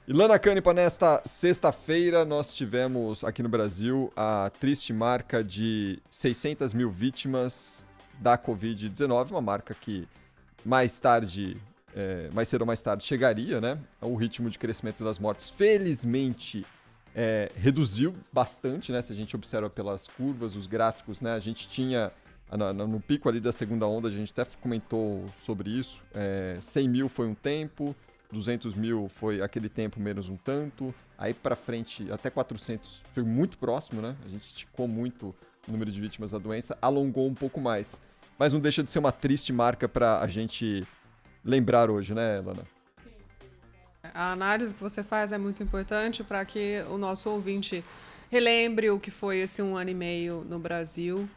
Ilana Canepa, nesta sexta-feira nós tivemos aqui no Brasil a triste marca de 600 mil vítimas da Covid-19, uma marca que mais cedo ou mais tarde chegaria, né? O ritmo de crescimento das mortes, felizmente, reduziu bastante, né? Se a gente observa pelas curvas, os gráficos, né? A gente tinha, no pico ali da segunda onda, a gente até comentou sobre isso, 100 mil foi um tempo, 200 mil foi aquele tempo menos um tanto, aí para frente até 400 foi muito próximo, né? A gente esticou muito o número de vítimas da doença, alongou um pouco mais. Mas não deixa de ser uma triste marca para a gente lembrar hoje, né, Ilana? A análise que você faz é muito importante para que o nosso ouvinte relembre o que foi esse 1 ano e meio no Brasil.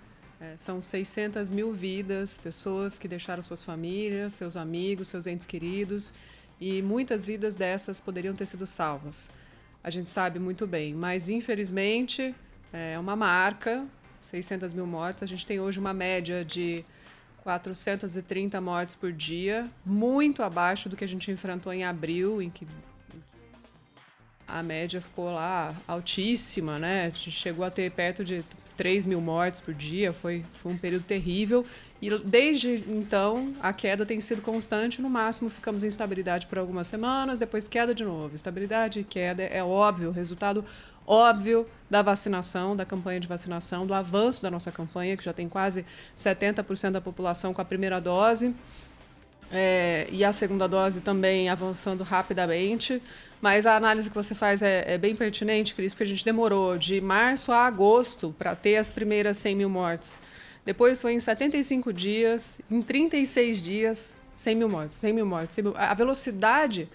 São 600 mil vidas, pessoas que deixaram suas famílias, seus amigos, seus entes queridos, e muitas vidas dessas poderiam ter sido salvas. A gente sabe muito bem, mas infelizmente é uma marca, 600 mil mortes. A gente tem hoje uma média de 430 mortes por dia, muito abaixo do que a gente enfrentou em abril, em que a média ficou lá altíssima, né? A gente chegou a ter perto de 3 mil mortes por dia, foi um período terrível. E desde então, a queda tem sido constante, no máximo ficamos em estabilidade por algumas semanas, depois queda de novo. Estabilidade e queda é óbvio, resultado óbvio da vacinação, da campanha de vacinação, do avanço da nossa campanha, que já tem quase 70% da população com a primeira dose, e a segunda dose também avançando rapidamente. Mas a análise que você faz é bem pertinente, Cris, porque a gente demorou de março a agosto para ter as primeiras 100 mil mortes. Depois foi em 75 dias, em 36 dias, 100 mil mortes. 100 mil mortes. A velocidade,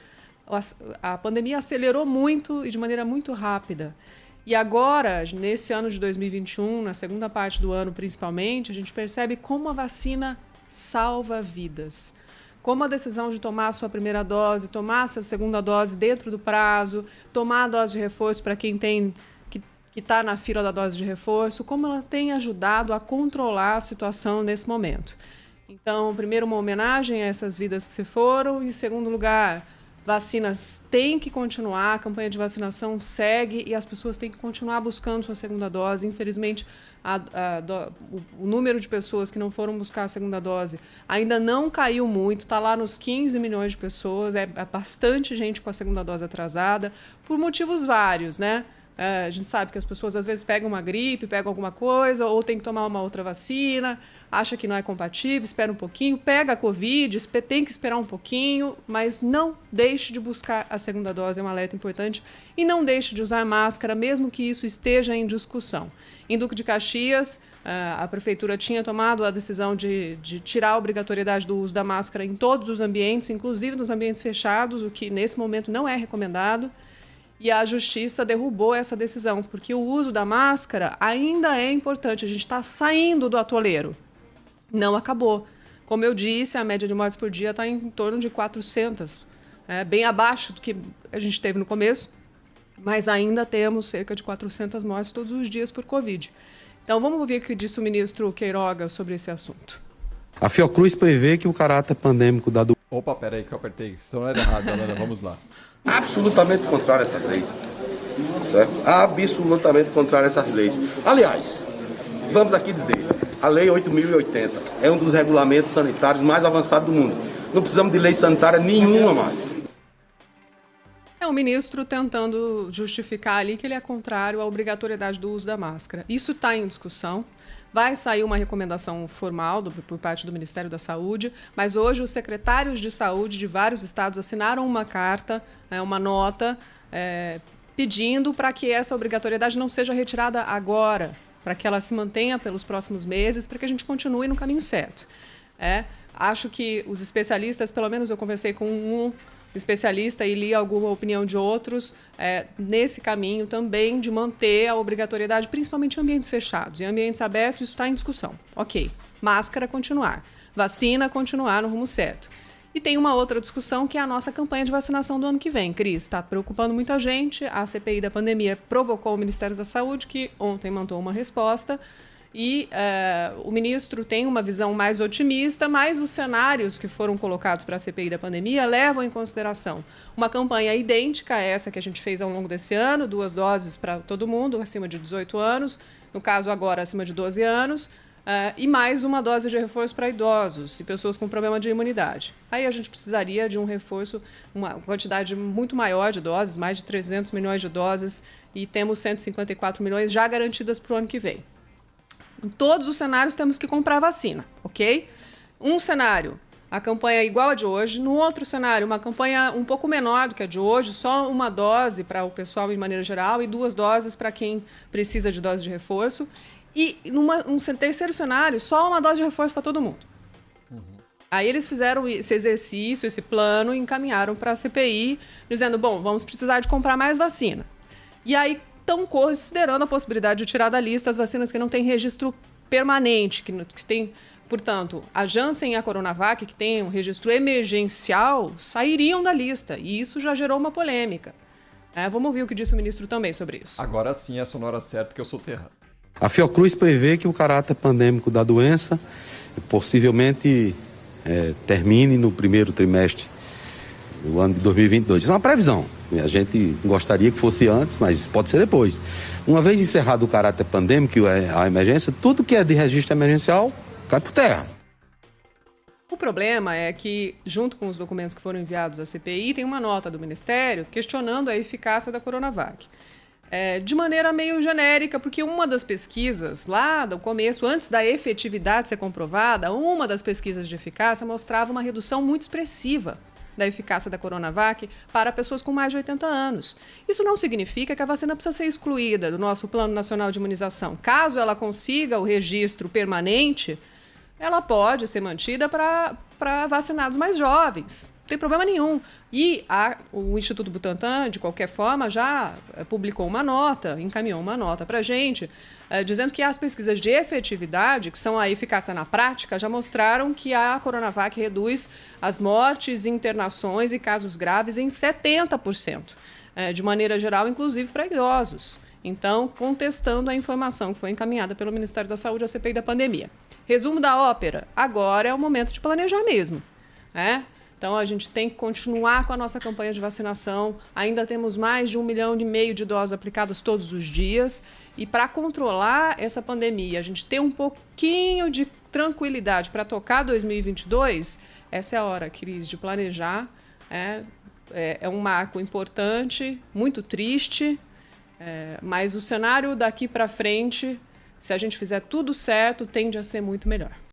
a pandemia acelerou muito e de maneira muito rápida. E agora, nesse ano de 2021, na segunda parte do ano principalmente, a gente percebe como a vacina salva vidas. Como a decisão de tomar a sua primeira dose, tomar a sua segunda dose dentro do prazo, tomar a dose de reforço para quem tem que está na fila da dose de reforço, como ela tem ajudado a controlar a situação nesse momento. Então, primeiro, uma homenagem a essas vidas que se foram. Em segundo lugar, vacinas têm que continuar, a campanha de vacinação segue e as pessoas têm que continuar buscando sua segunda dose. Infelizmente, o número de pessoas que não foram buscar a segunda dose ainda não caiu muito, está lá nos 15 milhões de pessoas, é bastante gente com a segunda dose atrasada, por motivos vários, né? A gente sabe que as pessoas às vezes pegam uma gripe, pegam alguma coisa, ou tem que tomar uma outra vacina, acha que não é compatível, espera um pouquinho, pega a Covid, tem que esperar um pouquinho, mas não deixe de buscar a segunda dose, é um alerta importante, e não deixe de usar máscara, mesmo que isso esteja em discussão. Em Duque de Caxias, a prefeitura tinha tomado a decisão de tirar a obrigatoriedade do uso da máscara em todos os ambientes, inclusive nos ambientes fechados, o que nesse momento não é recomendado. E a Justiça derrubou essa decisão, porque o uso da máscara ainda é importante. A gente está saindo do atoleiro. Não acabou. Como eu disse, a média de mortes por dia está em torno de 400, bem abaixo do que a gente teve no começo, mas ainda temos cerca de 400 mortes todos os dias por Covid. Então, vamos ouvir o que disse o ministro Queiroga sobre esse assunto. A Fiocruz prevê que o caráter pandêmico da doença... Opa, peraí que eu apertei. Isso não era errado, Alana. Vamos lá. Absolutamente contrário a essas leis. Certo? Absolutamente contrário a essas leis. Aliás, vamos aqui dizer, a Lei 8.080 é um dos regulamentos sanitários mais avançados do mundo. Não precisamos de lei sanitária nenhuma mais. É o ministro tentando justificar ali que ele é contrário à obrigatoriedade do uso da máscara. Isso está em discussão. Vai sair uma recomendação formal por parte do Ministério da Saúde, mas hoje os secretários de saúde de vários estados assinaram uma carta, uma nota, pedindo para que essa obrigatoriedade não seja retirada agora, para que ela se mantenha pelos próximos meses, para que a gente continue no caminho certo. Acho que os especialistas, pelo menos eu conversei com um especialista e li alguma opinião de outros, nesse caminho também de manter a obrigatoriedade, principalmente em ambientes fechados. Em ambientes abertos, isso está em discussão. Ok, máscara continuar, vacina continuar no rumo certo. E tem uma outra discussão que é a nossa campanha de vacinação do ano que vem. Cris, está preocupando muita gente, a CPI da pandemia provocou o Ministério da Saúde, que ontem mandou uma resposta, E o ministro tem uma visão mais otimista, mas os cenários que foram colocados para a CPI da pandemia levam em consideração uma campanha idêntica a essa que a gente fez ao longo desse ano, 2 doses para todo mundo acima de 18 anos, no caso agora acima de 12 anos, e mais uma dose de reforço para idosos e pessoas com problema de imunidade. Aí a gente precisaria de um reforço, uma quantidade muito maior de doses, mais de 300 milhões de doses, e temos 154 milhões já garantidas para o ano que vem. Em todos os cenários temos que comprar vacina, ok? Um cenário, a campanha é igual a de hoje. No outro cenário, uma campanha um pouco menor do que a de hoje, só uma dose para o pessoal de maneira geral e 2 doses para quem precisa de dose de reforço. E num terceiro cenário, só uma dose de reforço para todo mundo. Aí eles fizeram esse exercício, esse plano, e encaminharam para a CPI, dizendo, bom, vamos precisar de comprar mais vacina. E aí estão considerando a possibilidade de tirar da lista as vacinas que não têm registro permanente, que tem, portanto, a Janssen e a Coronavac, que têm um registro emergencial, sairiam da lista. E isso já gerou uma polêmica. Vamos ouvir o que disse o ministro também sobre isso. Agora sim é a sonora certa que eu soltei errado. A Fiocruz prevê que o caráter pandêmico da doença possivelmente termine no primeiro trimestre do ano de 2022. Isso é uma previsão. A gente gostaria que fosse antes, mas pode ser depois. Uma vez encerrado o caráter pandêmico e a emergência, tudo que é de registro emergencial cai por terra. O problema é que, junto com os documentos que foram enviados à CPI, tem uma nota do Ministério questionando a eficácia da Coronavac. De maneira meio genérica, porque uma das pesquisas, lá do começo, antes da efetividade ser comprovada, uma das pesquisas de eficácia mostrava uma redução muito expressiva da eficácia da Coronavac para pessoas com mais de 80 anos. Isso não significa que a vacina precisa ser excluída do nosso Plano Nacional de Imunização. Caso ela consiga o registro permanente, ela pode ser mantida para vacinados mais jovens. Não tem problema nenhum. E o Instituto Butantan, de qualquer forma, já publicou uma nota, encaminhou uma nota para a gente, dizendo que as pesquisas de efetividade, que são a eficácia na prática, já mostraram que a Coronavac reduz as mortes, internações e casos graves em 70%. De maneira geral, inclusive para idosos. Então, contestando a informação que foi encaminhada pelo Ministério da Saúde à CPI da pandemia. Resumo da ópera, agora é o momento de planejar mesmo. Então, a gente tem que continuar com a nossa campanha de vacinação. Ainda temos mais de 1,5 milhão de doses aplicadas todos os dias. E para controlar essa pandemia, a gente ter um pouquinho de tranquilidade para tocar 2022, essa é a hora, Cris, de planejar. É um marco importante, muito triste, mas o cenário daqui para frente, se a gente fizer tudo certo, tende a ser muito melhor.